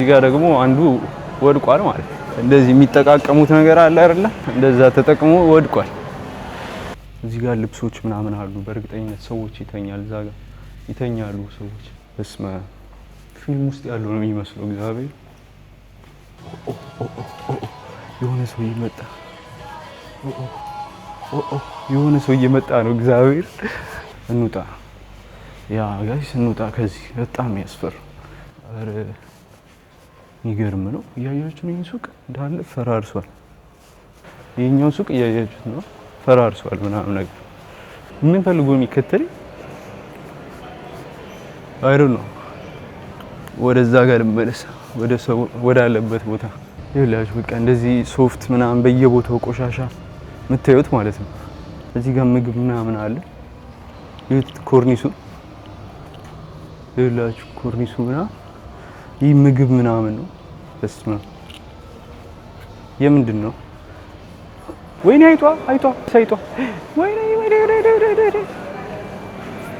ጋር ደግሞ አንዱ ወድቋል ማለት ነው። እንደዚህ የሚጠቃቀሙት ነገር አለ አይደለ? እንደዛ ተጠቅሞ ወድቋል። እዚህ ጋር ልብሶች ምናምን አሉ። በእርግጠኝነት ሰዎች ይተኛል፣ እዛ ጋር ይተኛሉ ሰዎች። በስመ ፊልም ውስጥ ያለው ነው የሚመስለው። እግዚአብሔር የሆነ ሰው እየመጣ የሆነ ሰው እየመጣ ነው። እግዚአብሔር እንውጣ፣ ያ ጋይስ እንውጣ ከዚህ። በጣም ያስፈራ። አረ የሚገርም ነው። እያያችሁ ነው። ሱቅ እንዳለ ፈራርሷል። የኛው ሱቅ እያያችሁት ነው፣ ፈራርሷል ምናምን ነገር። ምን ፈልጎ የሚከተል አይደል ነው። ወደዛ ጋር መለስ ወደ ሰው ወዳለበት ቦታ ይላችሁ። በቃ እንደዚህ ሶፍት ምናምን በየቦታው ቆሻሻ የምታዩት ማለት ነው። እዚህ ጋር ምግብ ምናምን አለ። ይሄ ኮርኒሱ ይላችሁ፣ ኮርኒሱ ምናምን ይህ ምግብ ምናምን ነው። በስመ አብ የምንድን ነው? ወይኔ አይጧ ወይኔ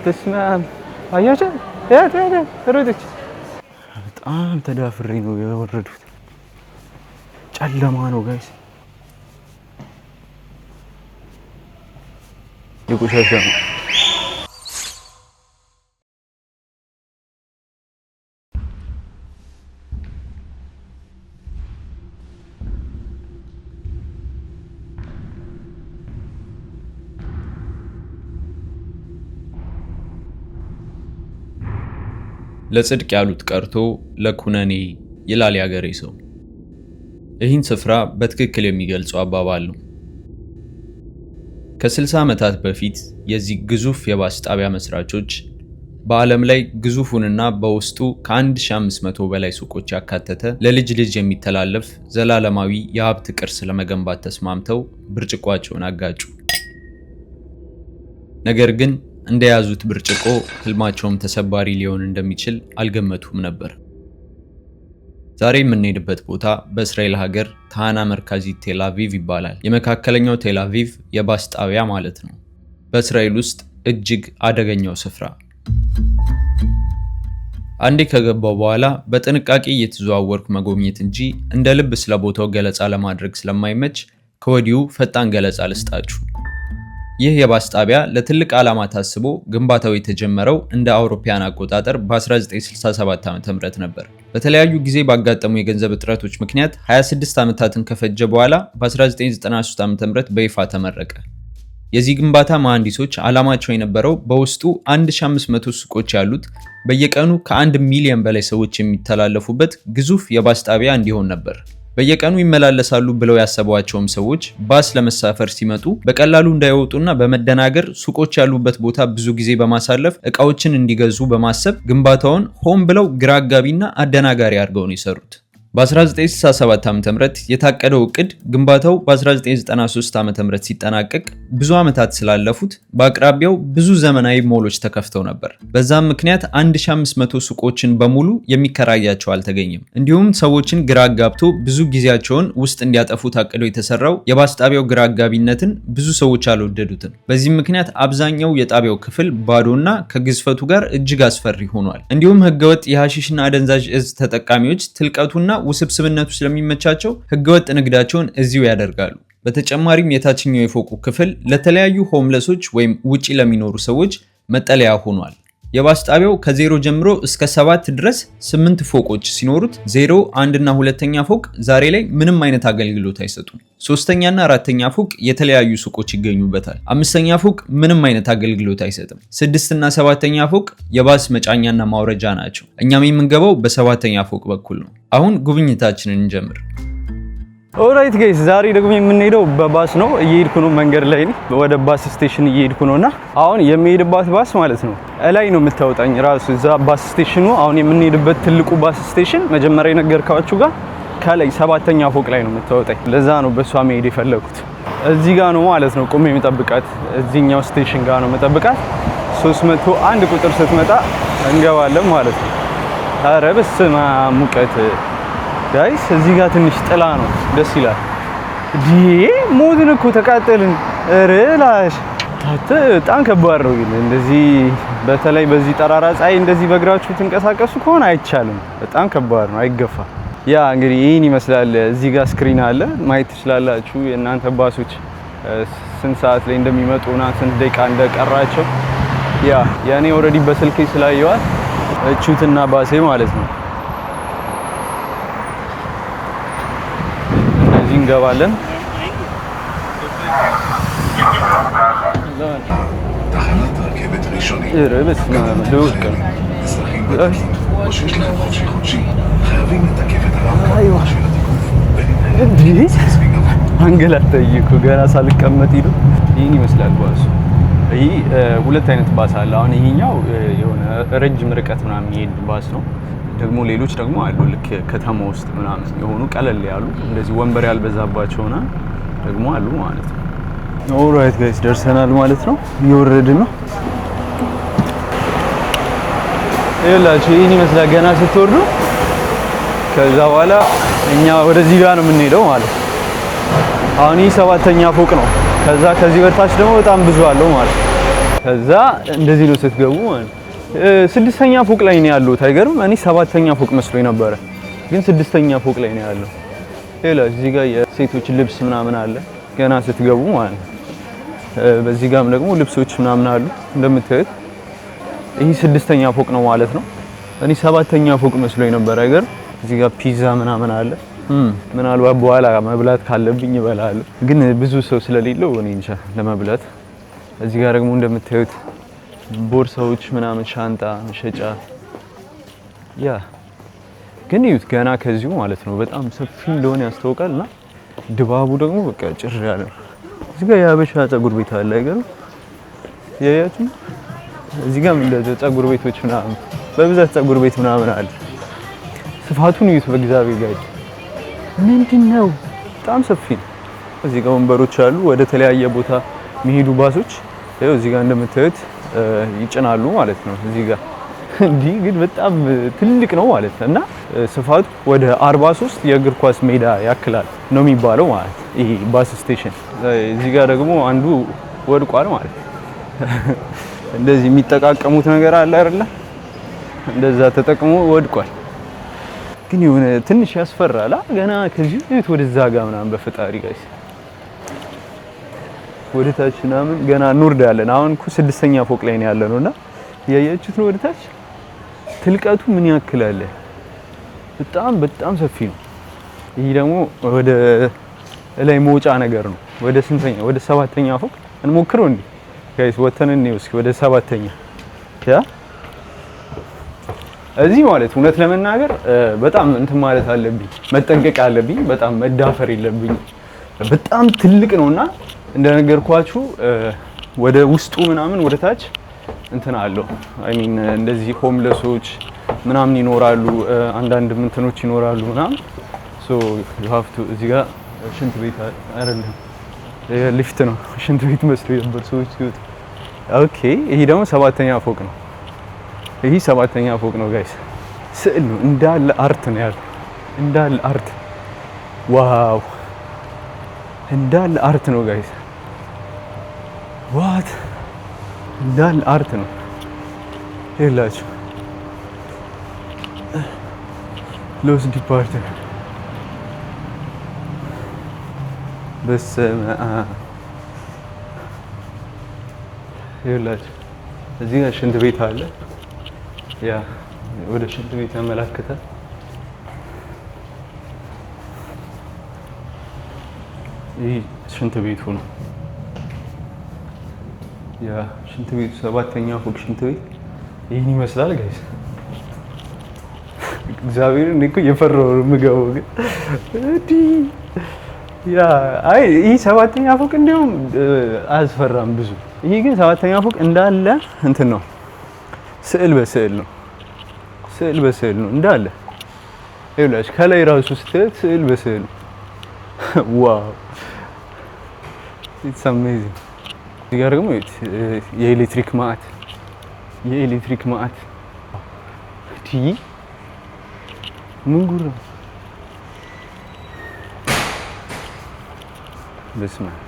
በስመ አብ አያችሁ፣ ሮጠች። በጣም ተዳፍሬ ነው የወረዱት። ጨለማ ነው ጋይስ፣ የቆሻሻ ነው። ለጽድቅ ያሉት ቀርቶ ለኩነኔ ይላል ያገሬ ሰው። ይህን ስፍራ በትክክል የሚገልጸው አባባል ነው። ከ60 ዓመታት በፊት የዚህ ግዙፍ የባስ ጣቢያ መስራቾች በዓለም ላይ ግዙፉንና በውስጡ ከ1500 በላይ ሱቆች ያካተተ ለልጅ ልጅ የሚተላለፍ ዘላለማዊ የሀብት ቅርስ ለመገንባት ተስማምተው ብርጭቋቸውን አጋጩ። ነገር ግን እንደያዙት ብርጭቆ ህልማቸውም ተሰባሪ ሊሆን እንደሚችል አልገመቱም ነበር። ዛሬ የምንሄድበት ቦታ በእስራኤል ሀገር ታሃና መርካዚት ቴል አቪቭ ይባላል። የመካከለኛው ቴል አቪቭ የባስ ጣቢያ ማለት ነው። በእስራኤል ውስጥ እጅግ አደገኛው ስፍራ። አንዴ ከገባው በኋላ በጥንቃቄ እየተዘዋወርኩ መጎብኘት እንጂ እንደ ልብ ስለ ቦታው ገለጻ ለማድረግ ስለማይመች ከወዲሁ ፈጣን ገለጻ ልስጣችሁ። ይህ የባስ ጣቢያ ለትልቅ ዓላማ ታስቦ ግንባታው የተጀመረው እንደ አውሮፓውያን አቆጣጠር በ1967 ዓ.ም ነበር። በተለያዩ ጊዜ ባጋጠሙ የገንዘብ እጥረቶች ምክንያት 26 ዓመታትን ከፈጀ በኋላ በ1993 ዓ.ም በይፋ ተመረቀ። የዚህ ግንባታ መሐንዲሶች ዓላማቸው የነበረው በውስጡ 1500 ሱቆች ያሉት በየቀኑ ከ1 ሚሊዮን በላይ ሰዎች የሚተላለፉበት ግዙፍ የባስ ጣቢያ እንዲሆን ነበር። በየቀኑ ይመላለሳሉ ብለው ያሰቧቸውም ሰዎች ባስ ለመሳፈር ሲመጡ በቀላሉ እንዳይወጡና በመደናገር ሱቆች ያሉበት ቦታ ብዙ ጊዜ በማሳለፍ እቃዎችን እንዲገዙ በማሰብ ግንባታውን ሆን ብለው ግራ አጋቢና አደናጋሪ አድርገው ነው የሰሩት። በ1967 ዓ.ም የታቀደው እቅድ ግንባታው በ1993 ዓ.ም ሲጠናቀቅ ብዙ ዓመታት ስላለፉት በአቅራቢያው ብዙ ዘመናዊ ሞሎች ተከፍተው ነበር። በዛም ምክንያት 1500 ሱቆችን በሙሉ የሚከራያቸው አልተገኘም። እንዲሁም ሰዎችን ግራ አጋብቶ ብዙ ጊዜያቸውን ውስጥ እንዲያጠፉ ታቅዶ የተሰራው የባስ ጣቢያው ግራ አጋቢነትን ብዙ ሰዎች አልወደዱትም። በዚህም ምክንያት አብዛኛው የጣቢያው ክፍል ባዶና ከግዝፈቱ ጋር እጅግ አስፈሪ ሆኗል። እንዲሁም ህገወጥ የሐሺሽና አደንዛዥ እጽ ተጠቃሚዎች ትልቀቱና ውስብስብነቱ ስለሚመቻቸው ህገወጥ ንግዳቸውን እዚሁ ያደርጋሉ። በተጨማሪም የታችኛው የፎቁ ክፍል ለተለያዩ ሆምለሶች ወይም ውጪ ለሚኖሩ ሰዎች መጠለያ ሆኗል። የባስ ጣቢያው ከ0 ጀምሮ እስከ 7 ድረስ 8 ፎቆች ሲኖሩት 0፣ 1 እና 2ኛ ፎቅ ዛሬ ላይ ምንም አይነት አገልግሎት አይሰጡም። 3ኛ እና 4ኛ ፎቅ የተለያዩ ሱቆች ይገኙበታል። 5ኛ ፎቅ ምንም አይነት አገልግሎት አይሰጥም። 6 እና 7ኛ ፎቅ የባስ መጫኛና ማውረጃ ናቸው። እኛም የምንገባው በ7ኛ ፎቅ በኩል ነው። አሁን ጉብኝታችንን እንጀምር። ኦራይት ጋይስ፣ ዛሬ ደግሞ የምንሄደው በባስ ነው። እየሄድኩ ነው፣ መንገድ ላይ ነኝ። ወደ ባስ ስቴሽን እየሄድኩ ነውና አሁን የሚሄድባት ባስ ማለት ነው እላይ ነው የምታወጣኝ ራሱ እዛ ባስ ስቴሽኑ። አሁን የምንሄድበት ትልቁ ባስ ስቴሽን መጀመሪያ የነገርኳችሁ ጋር ከላይ 7ኛ ፎቅ ላይ ነው የምታወጣኝ። ለዛ ነው በሷ መሄድ የፈለኩት። እዚህ ጋር ነው ማለት ነው ቆሜ የምጠብቃት። እዚህኛው ስቴሽን ጋር ነው የምጠብቃት። 301 ቁጥር ስትመጣ እንገባለን ማለት ነው። ኧረ በስመ አብ ሙቀት ጋይስ፣ እዚህ ጋር ትንሽ ጥላ ነው፣ ደስ ይላል። ሞትን እኮ ተቃጠልን። ላሽ በጣም ከባድ ነው ግን እንደዚህ በተለይ በዚህ ጠራራ ፀሐይ እንደዚህ በእግራችሁ ትንቀሳቀሱ ከሆነ አይቻልም። በጣም ከባድ ነው፣ አይገፋ። ያ እንግዲህ ይህን ይመስላል። እዚህ ጋር ስክሪን አለ ማየት ትችላላችሁ። የእናንተ ባሶች ስንት ሰዓት ላይ እንደሚመጡና ስንት ደቂቃ እንደቀራቸው። ያ ያኔ ኦልሬዲ በስልኬ ስላየዋል እቹትና ባሴ ማለት ነው። እዚህ እንገባለን። תחנת רכבת ראשונית. או שיש להם חופשי חייבים לתקף את הרב-קו של התיקוף ולנהל מספיק גבוה. አንገላታኝ እኮ ገና ሳልቀመጥ ሄዶ ይህን ይመስላል ባሱ። ይህ ሁለት አይነት ባስ አለ። አሁን ይሄኛው የሆነ ረጅም ርቀት ምናምን የሚሄድ ባስ ነው። ደግሞ ሌሎች ደግሞ አሉ ልክ ከተማ ውስጥ ምናምን የሆኑ ቀለል ያሉ እንደዚህ ወንበር ያልበዛባቸውና ደግሞ አሉ ማለት ነው። ኦልራይት ጋይስ ደርሰናል ማለት ነው። እየወረድን ነው። ይኸውላችሁ ይህን ይመስላል ገና ስትወርዱ። ከዛ በኋላ እኛ ወደዚህ ጋር ነው የምንሄደው ማለት ነው። አሁን ይህ 7ኛ ፎቅ ነው። ከዛ ከዚህ በታች ደግሞ በጣም ብዙ አለው ማለት ነው። ከዛ እንደዚህ ነው ስትገቡ ማለት ነው። 6ኛ ፎቅ ላይ ነው ያለው። አይገርም? እኔ 7ኛ ፎቅ መስሎኝ ነበረ፣ ግን 6ኛ ፎቅ ላይ ነው ያለው። ይኸውላችሁ እዚህ ጋር የሴቶች ልብስ ምናምን አለ ገና ስትገቡ ማለት ነው። በዚህ ጋርም ደግሞ ልብሶች ምናምን አሉ እንደምታዩት። ይህ 6ኛ ፎቅ ነው ማለት ነው። እኔ 7ኛ ፎቅ መስሎኝ ነበር። አይገርም? እዚህ ጋር ፒዛ ምናምን አለ። ምናልባት በኋላ መብላት ካለብኝ እበላለሁ፣ ግን ብዙ ሰው ስለሌለው እኔ እንጃ ለመብላት። እዚህ ጋር ደግሞ እንደምታዩት ቦርሳዎች ምናምን ሻንጣ መሸጫ። ያ ግን ይዩት ገና ከዚሁ ማለት ነው በጣም ሰፊ እንደሆነ ያስታውቃልና ድባቡ ደግሞ በቃ ጭር ያለ ነው። እዚህ ጋር የሀበሻ ፀጉር ቤት አለ። አይገርም? ያያችሁ እዚህ ጋር እንደዚህ ፀጉር ቤቶች ምናምን በብዛት ፀጉር ቤት ምናምን አለ። ስፋቱን እዩት በእግዚአብሔር ጋር ምንድነው? በጣም ሰፊ ነው። እዚህ ጋር ወንበሮች አሉ። ወደ ተለያየ ቦታ የሚሄዱ ባሶች ይኸው እዚህ ጋር እንደምታዩት ይጭናሉ ማለት ነው። እዚህ ጋር እንዲህ ግን በጣም ትልቅ ነው ማለት ነው። እና ስፋቱ ወደ 43 የእግር ኳስ ሜዳ ያክላል ነው የሚባለው ማለት ነው ይሄ ባስ ስቴሽን። እዚህ ጋር ደግሞ አንዱ ወድቋል ማለት ነው። እንደዚህ የሚጠቃቀሙት ነገር አለ አይደለ? እንደዛ ተጠቅሞ ወድቋል። ግን የሆነ ትንሽ ያስፈራል። ገና ከዚህ ቤት ወደዛ ጋር ምናምን በፈጣሪ ጋይስ ወደ ታች ምናምን ገና እንወርዳለን። አሁን እኮ 6ኛ ፎቅ ላይ ነው ያለነውና ያያችሁት ነው ወደ ታች ትልቀቱ ምን ያክል አለ። በጣም በጣም ሰፊ ነው። ይሄ ደግሞ ወደ ላይ መውጫ ነገር ነው። ወደ ስንተኛ? ወደ 7ኛ ፎቅ እንሞክረው እንዴ ጋይስ ወተን ነው እስኪ ወደ 7ኛ ያ እዚህ ማለት እውነት ለመናገር በጣም እንትን ማለት አለብኝ፣ መጠንቀቅ አለብኝ። በጣም መዳፈር የለብኝ። በጣም ትልቅ ነውና እንደነገርኳችሁ ወደ ውስጡ ምናምን ወደ ታች እንትን አለው። አይ ሚን እንደዚህ ሆምለሶች ምናምን ይኖራሉ፣ አንዳንድ እንትኖች ይኖራሉ ምናምን። ሶ ዩ ሃቭ ቱ እዚህ ጋር ሽንት ቤት አይደለም ሊፍት ነው። ሽንት ቤት መስሎ ነበር ሰዎች ሲወጡ። ኦኬ ይሄ ደግሞ 7ኛ ፎቅ ነው። ይሄ 7ኛ ፎቅ ነው ጋይስ። ስዕል ነው እንዳለ አርት ነው ያለው። እንዳለ አርት ዋው! እንዳለ አርት ነው ጋይስ። ዋት እንዳለ አርት ነው ይላችሁ። ሎስ ዲፓርትመንት በስመ አብ ይላችሁ። እዚህ ጋር ሽንት ቤት አለ። ያ ወደ ሽንት ቤት ያመላክታል። ይህ ሽንት ቤቱ ነው። ያ ሽንት ቤቱ 7ኛ ፎቅ ሽንት ቤት ይህን ይመስላል ጋይስ። እግዚአብሔርን እኮ እየፈራሁ ነው የምገባው ግን ያ አይ ይህ 7ኛ ፎቅ እንዲያውም አያስፈራም ብዙ። ይሄ ግን 7ኛ ፎቅ እንዳለ እንትን ነው፣ ስዕል በስዕል ነው። ስዕል በስዕል ነው እንዳለ ይኸውላችሁ። ከላይ ራሱ ስትሄድ ስዕል በስዕል ነው። ዋው ኢትስ አሜዚንግ። እዚህ ጋር ደግሞ የኤሌክትሪክ ማዕት የኤሌክትሪክ ማዕት ምን ጉር ነው? በስመ አብ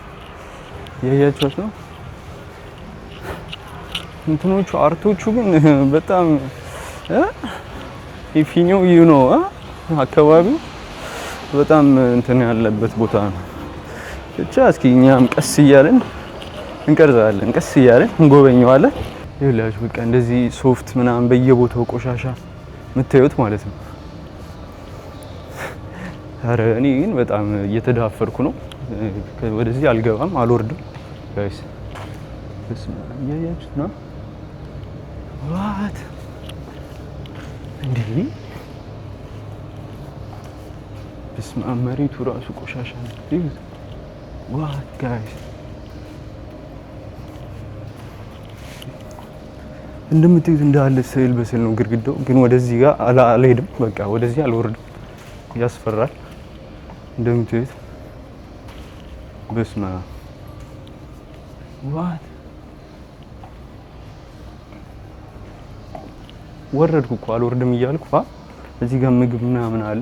ያያችሁት ነው። እንትኖቹ አርቶቹ ግን በጣም ኢፊኒው ዩ ኖ አካባቢው በጣም እንትን ያለበት ቦታ ነው። ብቻ እስኪ እኛም ቀስ እያለን እንቀርጻለን፣ ቀስ እያለን እንጎበኘዋለን። ይኸውላችሁ በቃ እንደዚህ ሶፍት ምናምን በየቦታው ቆሻሻ የምታዩት ማለት ነው። ኧረ እኔ ግን በጣም እየተዳፈርኩ ነው። ወደዚህ አልገባም፣ አልወርድም። ጋይስ እያያችሁት ነው። ዋት እንዴ! በስመ አብ መሬቱ ራሱ ቆሻሻ ነው። ዋት ጋይስ እንደምትዩት እንዳለ ስዕል በስዕል ነው ግድግዳው። ግን ወደዚህ ጋር አልሄድም፣ በቃ ወደዚህ አልወርድም፣ ያስፈራል። እንደምትዩት በስመ አብ ዋት ወረድኩ እኮ አልወርድም እያልኩ እዚህ ጋር ምግብ ምናምን አለ።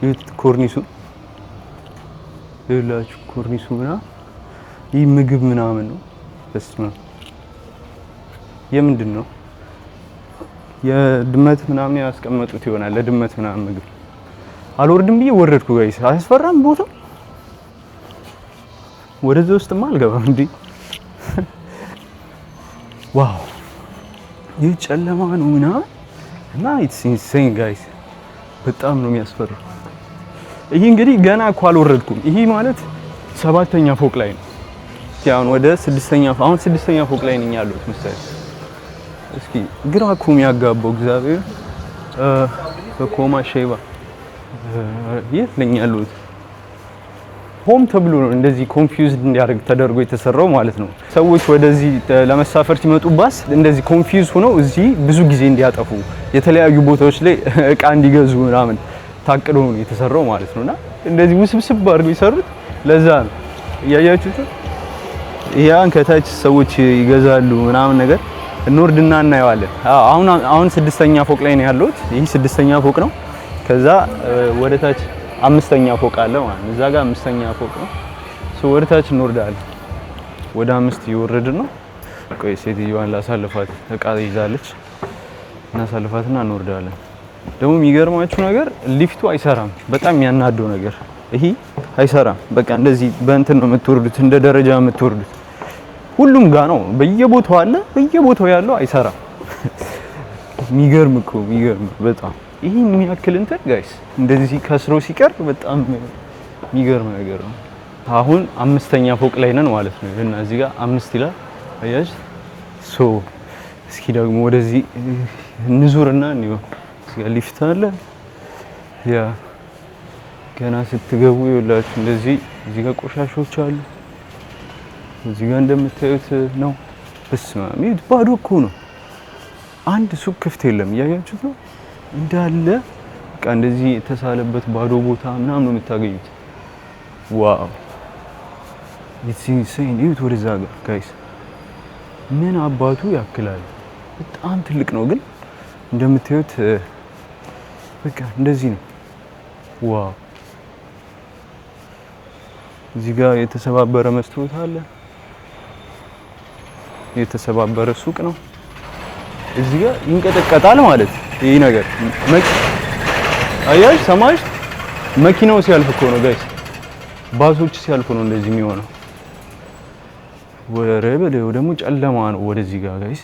ይህ ኮርኒሱ ይላችሁ ኮርኒሱ ምናምን ይህ ምግብ ምናምን ነው። በስመ አብ የምንድን ነው? የድመት ምናምን ያስቀመጡት ይሆናል ለድመት ምናምን ምግብ። አልወርድም ብዬ ወረድኩ ጋይስ። አያስፈራም ቦታው? ወደዚህ ውስጥማ አልገባም እንዴ። ዋው ይህ ጨለማ ነው ምናምን እና ኢትስ ኢንሴን ጋይስ፣ በጣም ነው የሚያስፈራው። ይሄ እንግዲህ ገና እኮ አልወረድኩም። ይሄ ማለት 7ኛ ፎቅ ላይ ነው። አሁን ወደ 6ኛ ፎቅ ላይ ነኝ ያለሁት መሰለኝ። እስኪ ግራ እኮ የሚያጋባው እግዚአብሔር በኮማ ሼባ የት ነኝ ያለሁት? ሆም ተብሎ ነው እንደዚህ ኮንፊውዝድ እንዲያደርግ ተደርጎ የተሰራው ማለት ነው። ሰዎች ወደዚህ ለመሳፈር ሲመጡ ባስ እንደዚህ ኮንፊውዝ ሆነው እዚህ ብዙ ጊዜ እንዲያጠፉ የተለያዩ ቦታዎች ላይ እቃ እንዲገዙ ምናምን ታቅዶ ነው የተሰራው ማለት ነውና እንደዚህ ውስብስብ አድርገው የሰሩት ለዛ ነው። እያያችሁት ያን ከታች ሰዎች ይገዛሉ ምናምን ነገር እንወርድና እናየዋለን። አሁን 6ኛ ፎቅ ላይ ነው ያለሁት። ይህ 6ኛ ፎቅ ነው። ከዛ ወደ ታች 5ኛ ፎቅ አለ ማለት ነው። እዛ ጋር 5ኛ ፎቅ ነው። ወደ ታች እንወርዳለን። ወደ 5 እየወረድን ነው። ቆይ ሴትዮዋን ላሳልፋት፣ እቃ ይዛለች። እናሳልፋትና እንወርዳለን። ደግሞ የሚገርማችሁ ነገር ሊፍቱ አይሰራም። በጣም የሚያናደው ነገር ይሄ አይሰራም። በቃ እንደዚህ በእንትን ነው የምትወርዱት፣ እንደ ደረጃ የምትወርዱት። ሁሉም ጋር ነው፣ በየቦታው አለ። በየቦታው ያለው አይሰራም። የሚገርም እኮ የሚገርም በጣም ይሄ የሚያክል እንትን ጋይስ እንደዚህ ከስሮ ሲቀር በጣም የሚገርም ነገር ነው። አሁን 5ኛ ፎቅ ላይ ነን ማለት ነው እና እዚህ ጋር 5 ይላል አያጅ እስኪ ደግሞ ወደዚህ እንዙርና ነው። እዚህ ጋር ሊፍት አለ። ያ ገና ስትገቡ ይኸውላችሁ እንደዚህ እዚህ ጋር ቆሻሾች አሉ። እዚህ ጋር እንደምታዩት ነው። በስመ አብ ባዶ እኮ ነው። አንድ ሱቅ ክፍት የለም። እያያችሁት ነው እንዳለ በቃ እንደዚህ የተሳለበት ባዶ ቦታ ምናምን ነው የምታገኙት። ዋው ኢትስ ኢንሴን። ይሁት ወደዛ ጋር ጋይስ ምን አባቱ ያክላል። በጣም ትልቅ ነው ግን እንደምታዩት በቃ እንደዚህ ነው። ዋው እዚህ ጋር የተሰባበረ መስታወት አለ። የተሰባበረ ሱቅ ነው። እዚህ ጋር ይንቀጠቀጣል ማለት ይሄ ነገር አያሽ ሰማሽ? መኪናው ሲያልፍ እኮ ነው ጋይስ፣ ባሶች ሲያልፉ ነው እንደዚህ የሚሆነው። ወረበለው ደግሞ ጨለማ ነው ወደዚህ ጋር ጋይስ።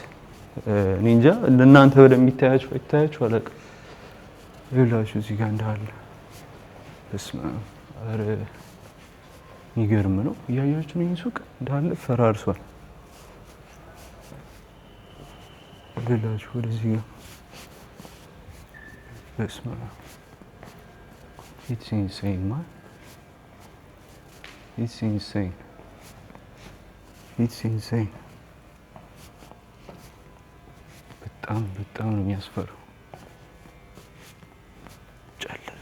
እኔ እንጃ ለእናንተ ወደሚታያችሁ አይታያችሁ አላውቅም። ይኸውላችሁ እዚህ ጋር እንዳለ በስመ አብ። ኧረ የሚገርም ነው። እያያችሁ ነው። ይሄን ሱቅ እንዳለ ፈራርሷል። ይኸውላችሁ ወደዚህ ጋር በስመ አብ። ኢትስ ኢንሴን ማን ኢትስ ኢንሴን ኢትስ ኢንሴን። በጣም ነው የሚያስፈራው።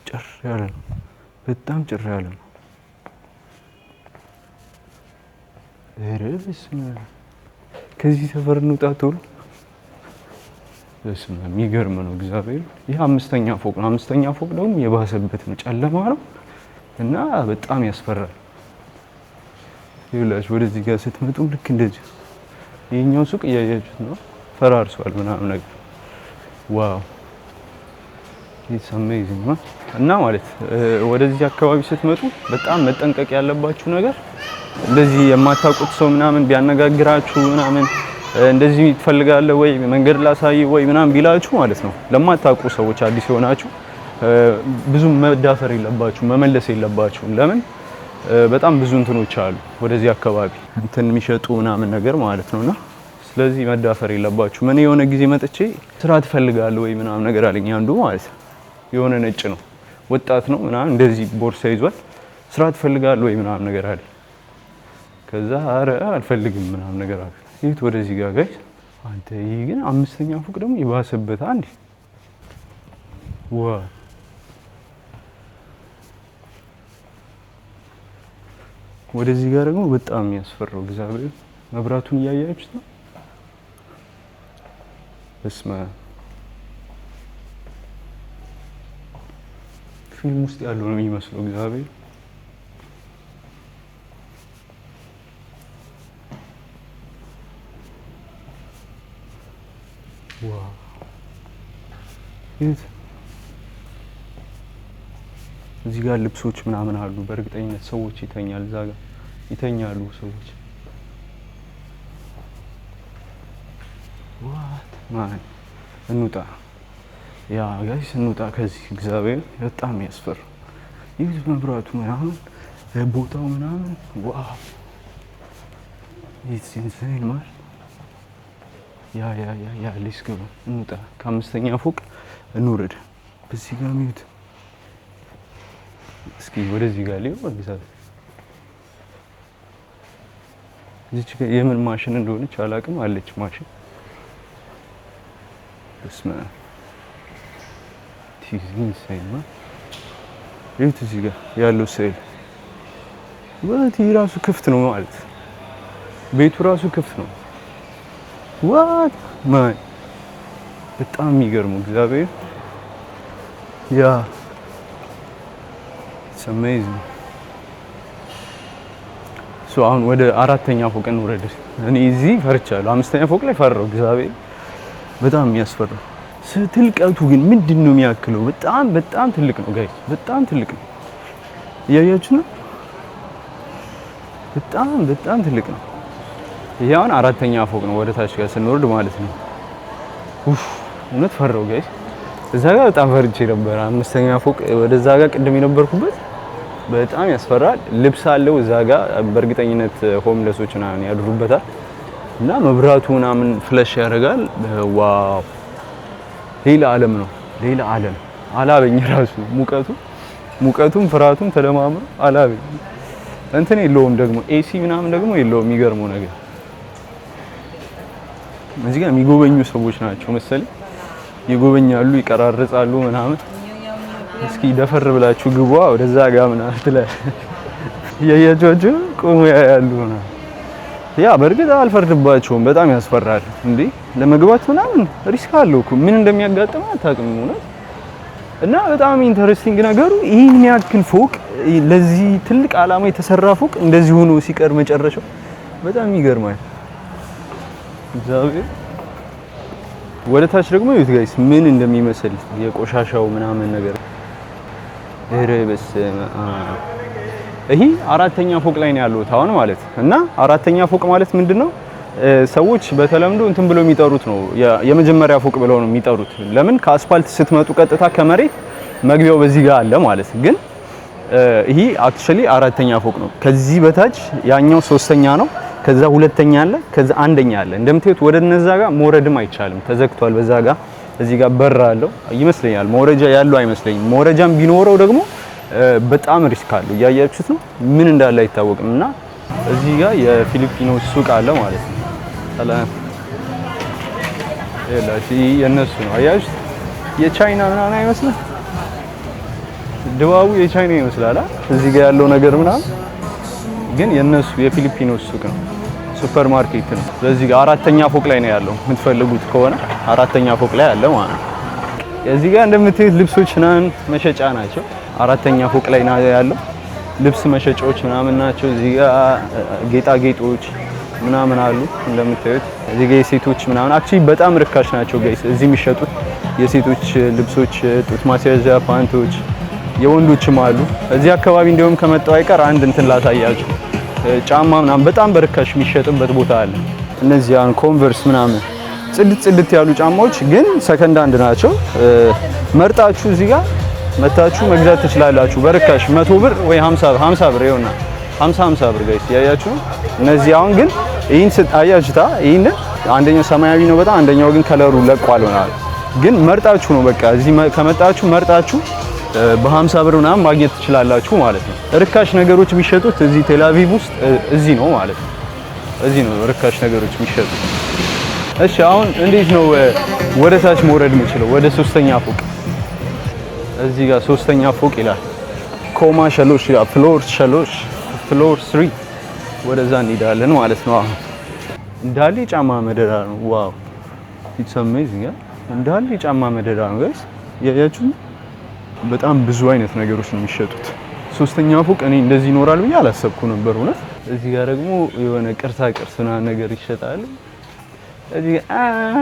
ጭር ያለ ነው። በጣም ጭር ያለ ነው። ኧረ በስመ አብ። ከዚህ ሰፈር እንውጣ ቶሎ። በስመ አብ የሚገርም ነው እግዚአብሔር። ይህ 5ኛ ፎቅ ነው። 5ኛ ፎቅ ደግሞ የባሰበት ነው። ጨለማ ነው እና በጣም ያስፈራል። ይኸውላችሁ ወደዚህ ጋር ስትመጡ ልክ እንደዚህ ይሄኛው ሱቅ እያያችሁት ነው። ፈራርሷል ምናምን ነገር። ዋው it's amazing እና ማለት ወደዚህ አካባቢ ስትመጡ በጣም መጠንቀቅ ያለባችሁ ነገር እንደዚህ የማታውቁት ሰው ምናምን ቢያነጋግራችሁ ምናምን እንደዚህ ትፈልጋለህ ወይ መንገድ ላሳይ ወይ ምናምን ቢላችሁ ማለት ነው ለማታውቁ ሰዎች አዲስ ሆናችሁ ብዙ መዳፈር የለባችሁ መመለስ የለባችሁ ለምን በጣም ብዙ እንትኖች አሉ ወደዚህ አካባቢ እንትን የሚሸጡ ምናምን ነገር ማለት ነውና ስለዚህ መዳፈር የለባችሁ ምን የሆነ ጊዜ መጥቼ ስራ ትፈልጋለህ ወይ ምናምን ነገር አለኝ አንዱ ማለት የሆነ ነጭ ነው ወጣት ነው ምናምን እንደዚህ ቦርሳ ይዟል ስራ ትፈልጋለህ ወይ ምናምን ነገር አለኝ ከዛ አረ አልፈልግም ምናምን ነገር አለ ይሄት ወደዚህ ጋር ጋይስ አንተ ይሄ ግን አምስተኛ ፎቅ ደግሞ ይባሰበት አንዴ ዋ ወደዚህ ጋር ደግሞ በጣም ያስፈራው እግዚአብሔር መብራቱን እያያችሁት ነው እስማ ፊልም ውስጥ ያለው ነው የሚመስለው እግዚአብሔር ዋው እዚህ ጋር ልብሶች ምናምን አሉ በእርግጠኝነት ሰዎች ይተኛል እዛ ጋር ይተኛሉ ሰዎች ዋት ማን እንውጣ ያ ጋይስ እንውጣ ከዚህ እግዚአብሔር በጣም ያስፈራ ይህ መብራቱ ምናምን ቦታው ምናምን ዋው it's insane man ያ ሌትስ ጎ እንውጣ ከአምስተኛ ፎቅ እንውረድ በዚህ ጋር ሚዩት እስኪ ወደዚህ ጋር ሊው ወደዛው እዚች ጋር የምን ማሽን እንደሆነች አላውቅም አለች ማሽን እስማ ቲዚን ሳይማ ይሁት እዚህ ጋር ያለው ስዕል ወቲ ራሱ ክፍት ነው ማለት ቤቱ ራሱ ክፍት ነው ዋት ማን በጣም የሚገርመው እግዚአብሔር ያ it's amazing so አሁን ወደ አራተኛ ፎቅ እንውረድ እኔ እዚህ ፈርቻለሁ አምስተኛ ፎቅ ላይ ፈራው እግዚአብሔር በጣም የሚያስፈራው ትልቀቱ ግን ምንድነው የሚያክለው በጣም ትልቅ ነው ጋይስ በጣም ትልቅ ነው እያያችሁ ነው በጣም ትልቅ ነው ይሄ አሁን አራተኛ ፎቅ ነው ወደ ታች ጋር ስንወርድ ማለት ነው እውነት ፈራው ጋይስ እዛ ጋር በጣም ፈርቼ ነበር አምስተኛ ፎቅ ወደዛ ጋር ቅድም የነበርኩበት በጣም ያስፈራል ልብስ አለው እዛ ጋር በእርግጠኝነት ሆምለሶች ምናምን ያድሩበታል እና መብራቱ ምናምን ፍለሽ ያደርጋል ዋው ሌላ ዓለም ነው ሌላ ዓለም አላበኝ ራሱ ሙቀቱም ፍራቱም ተለማምሮ አላበኝ እንትን የለውም ደግሞ ኤሲ ምናምን ደግሞ የለውም የሚገርመው ነገር እዚህ ጋር የሚጎበኙ ሰዎች ናቸው መሰለኝ ይጎበኛሉ ይቀራርጻሉ ምናምን እስኪ ደፈር ብላችሁ ግቧ ወደዛ ጋር ምናምን ትላ ያያጆጆ ቆሞ ያያሉ ነው ያ በርግጥ አልፈርድባቸውም በጣም ያስፈራል እንዴ ለመግባት ምናምን ሪስክ አለው እኮ ምን እንደሚያጋጥም አታውቅም ነው እና በጣም ኢንተረስቲንግ ነገሩ ይሄን ያክል ፎቅ ለዚህ ትልቅ ዓላማ የተሰራ ፎቅ እንደዚህ ሆኖ ሲቀር መጨረሻው በጣም ይገርማል እግዚአብሔር ወደ ታች ደግሞ ይሁት ጋይስ ምን እንደሚመስል የቆሻሻው ምናምን ነገር እረበስ ይሄ አራተኛ ፎቅ ላይ ነው ያለው ታውን ማለት እና አራተኛ ፎቅ ማለት ምንድነው ሰዎች በተለምዶ እንትን ብለው የሚጠሩት ነው የመጀመሪያ ፎቅ ብለው ነው የሚጠሩት ለምን ከአስፋልት ስትመጡ ቀጥታ ከመሬት መግቢያው በዚህ ጋር አለ ማለት ግን ይሄ አክቹሊ አራተኛ ፎቅ ነው ከዚህ በታች ያኛው ሶስተኛ ነው ከዛ ሁለተኛ አለ ከዛ አንደኛ አለ እንደምትዩት ወደ እነዛ ጋር መውረድም አይቻልም ተዘግቷል በዛ ጋር እዚህ ጋር በር አለው ይመስለኛል መውረጃ ያለው አይመስለኝም መውረጃም ቢኖረው ደግሞ በጣም ሪስክ አለው ያያችሁት ነው ምን እንዳለ አይታወቅም እና እዚህ ጋር የፊሊፒኖ ሱቅ አለ ማለት ነው ሰላም እላሺ የነሱ ነው አያችሁት የቻይና ምናምን አይመስልም ድባቡ የቻይና ይመስላል እዚህ ጋር ያለው ነገር ምናምን ግን የነሱ የፊሊፒኖ ሱቅ ነው ሱፐር ማርኬት ነው ስለዚህ ጋር አራተኛ ፎቅ ላይ ነው ያለው የምትፈልጉት ከሆነ አራተኛ ፎቅ ላይ አለ ማለት እዚህ ጋር እንደምትዩት ልብሶች ምናምን መሸጫ ናቸው አራተኛ ፎቅ ላይ ነው ያለው ልብስ መሸጫዎች ምናምን ናቸው እዚህ ጋር ጌጣጌጦች ምናምን አሉ እንደምታዩት። እዚህ ጋር የሴቶች ምናምን አክቹሊ በጣም ርካሽ ናቸው ጋይስ እዚህ የሚሸጡት የሴቶች ልብሶች፣ ጡት ማስያዣ፣ ፓንቶች የወንዶችም አሉ። እዚህ አካባቢ እንደውም ከመጣው አይቀር አንድ እንትን ላሳያችሁ። ጫማ ምናምን በጣም በርካሽ የሚሸጥበት ቦታ አለ። እነዚህ አሁን ኮንቨርስ ምናምን ጽድት ያሉ ጫማዎች ግን ሰከንድ አንድ ናቸው። መርጣችሁ እዚህ ጋር መታችሁ መግዛት ትችላላችሁ በርካሽ 100 ብር ወይ 50 ብር ይሆና 50 ብር ጋይስ ያያችሁ። እነዚህ አሁን ግን ይሄን አያችሁታ። ይሄን አንደኛው ሰማያዊ ነው በጣም አንደኛው ግን ከለሩ ለቋል ሆናል። ግን መርጣችሁ ነው በቃ እዚህ ከመጣችሁ መርጣችሁ በ50 ብር ምናምን ማግኘት ትችላላችሁ ማለት ነው። ርካሽ ነገሮች የሚሸጡት እዚህ ቴል አቪቭ ውስጥ እዚህ ነው ማለት ነው። እዚህ ነው ርካሽ ነገሮች የሚሸጡት። እሺ አሁን እንዴት ነው ወደ ታች መውረድ የምችለው? ወደ 3ኛ ፎቅ እዚህ ጋር 3ኛ ፎቅ ይላል። ኮማ ሸሎሽ ፍሎር 3 ወደዛ እንሄዳለን ማለት ነው። አሁን እንዳለ ጫማ መደዳ ነው። ዋው ኢትስ አሜዚንግ። እንዳለ ጫማ መደዳ ነው ጋይስ ያያችሁ። በጣም ብዙ አይነት ነገሮች ነው የሚሸጡት። 3ኛ ፎቅ እኔ እንደዚህ ይኖራል ብዬ አላሰብኩ ነበር እውነት። እዚህ ጋር ደግሞ የሆነ ቅርሳ ቅርስና ነገር ይሸጣል። እዚህ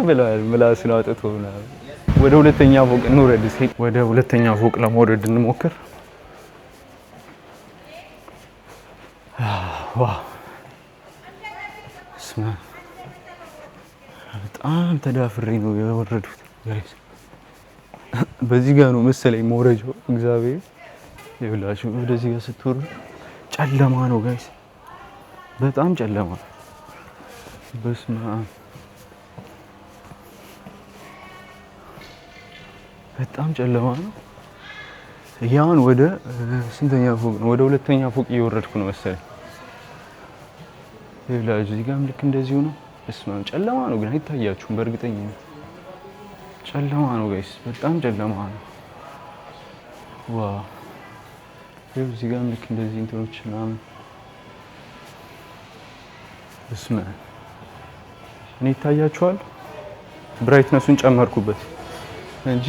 ብለዋል ምላስ ነው አጥቶ ነው። ወደ 2ኛ ፎቅ እንውረድ። ወደ 2ኛ ፎቅ ለመውረድ እንሞክር። ዋው ስማ በጣም ተዳፍሬ ነው የወረዱት ጋይስ። በዚህ ጋር ነው መሰለኝ መውረጃው። እግዚአብሔር ይብላችሁ። ወደዚህ ጋር ስትወርዱ ጨለማ ነው ጋይስ፣ በጣም ጨለማ። በስመ አብ በጣም ጨለማ ነው። ያን ወደ ስንተኛ ፎቅ ነው? ወደ 2ኛ ፎቅ እየወረድኩ ነው መሰለኝ። ይብላችሁ እዚህ ጋርም ልክ እንደዚሁ ነው። በስመ አብ ጨለማ ነው ግን አይታያችሁም በእርግጠኝነት ጨለማ ነው ጋይስ፣ በጣም ጨለማ ነው። ዋው እዚህ ጋር ልክ እንደዚህ እንትኖች ምናምን እስማ እኔ ይታያችኋል። ብራይትነሱን ጨመርኩበት እንጂ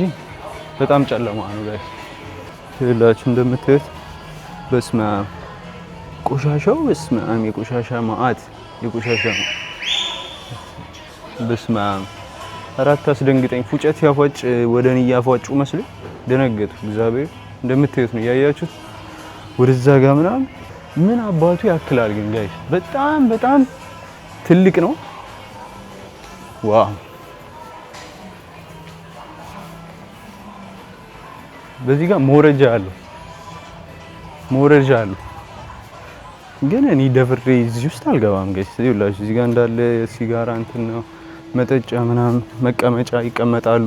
በጣም ጨለማ ነው ጋይስ። ይላችሁ እንደምታዩት በስመ አብ ቆሻሻው በስመ አብ የቆሻሻ ማአት የቆሻሻ በስመ አብ አራት አስደንግጠኝ። ፉጨት ያፏጭ ወደ እኔ ያፏጩ መስሎ ደነገጥኩ። እግዚአብሔር እንደምታዩት ነው ያያችሁት። ወደዛ ጋር ምናምን ምን አባቱ ያክላል ግን ጋይስ በጣም ትልቅ ነው። ዋው በዚህ ጋር መውረጃ አለው ግን እኔ ደፍሬ እዚህ ውስጥ አልገባም ጋይስ። ይኸውላችሁ እዚህ ጋር እንዳለ ሲጋራ እንትን ነው መጠጫ ምናምን መቀመጫ ይቀመጣሉ።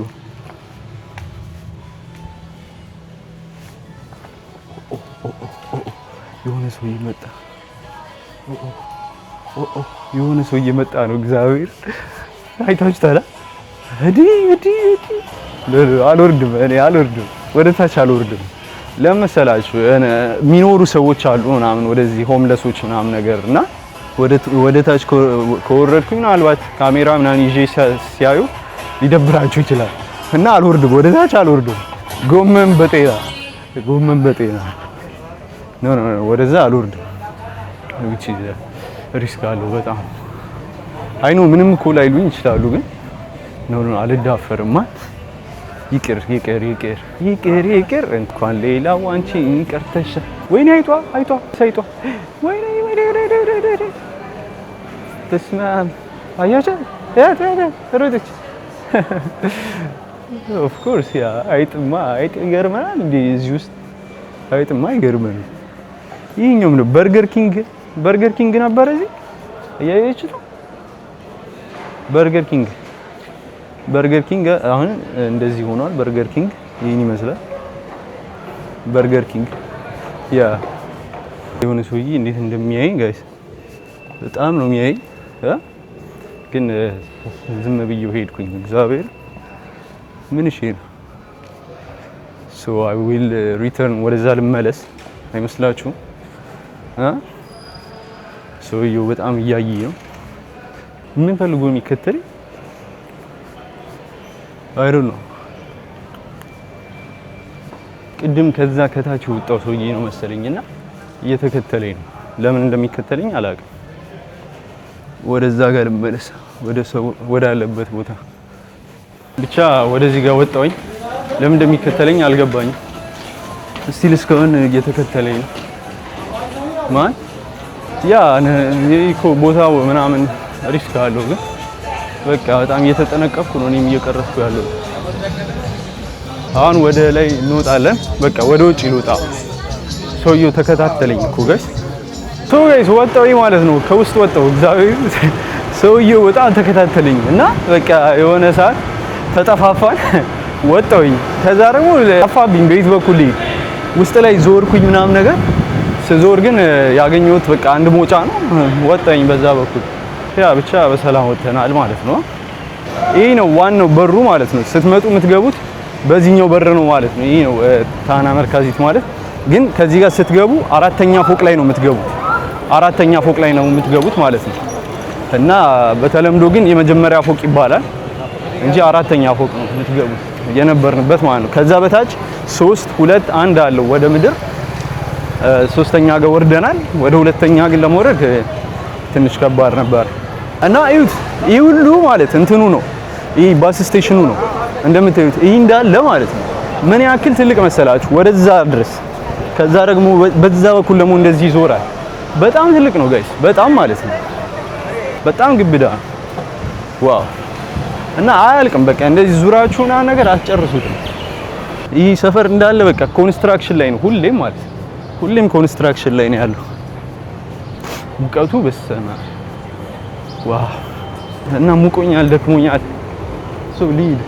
የሆነ ሰው እየመጣ ነው። እግዚአብሔር አይታችሁታል። አልወርድም ወደ ታች አልወርድም። ለመሰላችሁ የሚኖሩ ሰዎች አሉ ምናምን ወደዚህ ሆምለሶች ምናምን ነገር እና ወደ ታች ከወረድኩኝ ምናልባት ካሜራ ምናምን ይዤ ሲያዩ ሊደብራችሁ ይችላል እና አልወርድም፣ ወደ ታች አልወርድም። ጎመን በጤና ኖ ወደዛ አልወርድም። እቺ ሪስክ አለው በጣም አይኖ ምንም እኮ ላይሉኝ ይችላሉ ግን ኖ አልዳፈርም። ይቅር እንኳን ሌላው አንቺ ይቅርተሽ። ወይኔ አይቷ ወይኔ ተስማም አያቻ ሮደች። ኦፍ ኮርስ ያ አይጥ ይገርመናል እንዴ እዚህ ውስጥ አይጥማ ይገርመናል። ይሄኛው ነው በርገር ኪንግ ነበር እዚህ እያያችሁት በርገር ኪንግ አሁን እንደዚህ ሆኗል። በርገር ኪንግ ይሄን ይመስላል። በርገር ኪንግ ያ የሆነ ሰውዬ እንዴት እንደሚያይ ጋይስ በጣም ነው የሚያይ ግን ዝም ብዬው ሄድኩኝ። እግዚአብሔር ምን እሺ ነው ሶ አይ ዊል ሪተርን ወደዛ ልመለስ አይመስላችሁም? ሰውዬው በጣም እያየ ነው። ምን ፈልጎ የሚከተል አይ ዶንት ኖ። ቅድም ከዛ ከታች ወጣው ሰውዬ ነው መሰለኝና እየተከተለኝ ነው። ለምን እንደሚከተለኝ አላውቅም። ወደዛ ጋር ልመለስ ወደ ሰው ወዳለበት ቦታ ብቻ ወደዚህ ጋር ወጣሁኝ። ለምን እንደሚከተለኝ አልገባኝም። እስቲል እስካሁን እየተከተለኝ ነው። ማን ያ እኮ ቦታው ምናምን ሪስክ አለው፣ ግን በቃ በጣም እየተጠነቀቅኩ ነው እኔም እየቀረስኩ ያለው። አሁን ወደ ላይ እንወጣለን። በቃ ወደ ውጭ ልውጣ። ሰውየው ተከታተለኝ እኮ ጋይስ ወጣሁኝ ማለት ነው። ከውስጥ ወጣሁ። እግዚአብሔር ሰውየው በጣም ተከታተለኝ እና በቃ የሆነ ሰዓት ተጠፋፋን። ወጣሁኝ። ከዛ ደግሞ ጠፋብኝ በየት በኩል ውስጥ ላይ ዞርኩኝ ምናምን ነገር ስዞር ግን ያገኘሁት በቃ አንድ ሞጫ ነው። ወጣኝ በዛ በኩል። ያ ብቻ በሰላም ወጥተናል ማለት ነው። ይሄ ነው ዋናው በሩ ማለት ነው። ስትመጡ የምትገቡት በዚህኛው በር ነው ማለት ነው። ይሄ ነው ታና መርካዚት ማለት። ግን ከዚህ ጋር ስትገቡ አራተኛ ፎቅ ላይ ነው የምትገቡት። አራተኛ ፎቅ ላይ ነው የምትገቡት ማለት ነው። እና በተለምዶ ግን የመጀመሪያ ፎቅ ይባላል እንጂ አራተኛ ፎቅ ነው የምትገቡት የነበርንበት ማለት ነው። ከዛ በታች 3 2 1 አለው ወደ ምድር። ሶስተኛ ጋር ወርደናል። ወደ ሁለተኛ ግን ለመውረድ ትንሽ ከባድ ነበር። እና እዩት፣ ይህ ሁሉ ማለት እንትኑ ነው። ይህ ባስ ስቴሽኑ ነው እንደምታዩት። ይህ እንዳለ ማለት ነው ምን ያክል ትልቅ መሰላችሁ? ወደዛ ድረስ። ከዛ ደግሞ በዛ በኩል ደግሞ እንደዚህ ይዞራል። በጣም ትልቅ ነው ጋይስ፣ በጣም ማለት ነው። በጣም ግብዳ ዋው። እና አያልቅም። በቃ እንደዚህ ዙራችሁና ነገር አትጨርሱትም። ይህ ሰፈር እንዳለ በቃ ኮንስትራክሽን ላይ ነው ሁሌም ማለት ነው። ሁሌም ኮንስትራክሽን ላይ ነው ያለው። ሙቀቱ በሰማ ዋው። እና ሙቆኛል፣ ደክሞኛል። ሊድ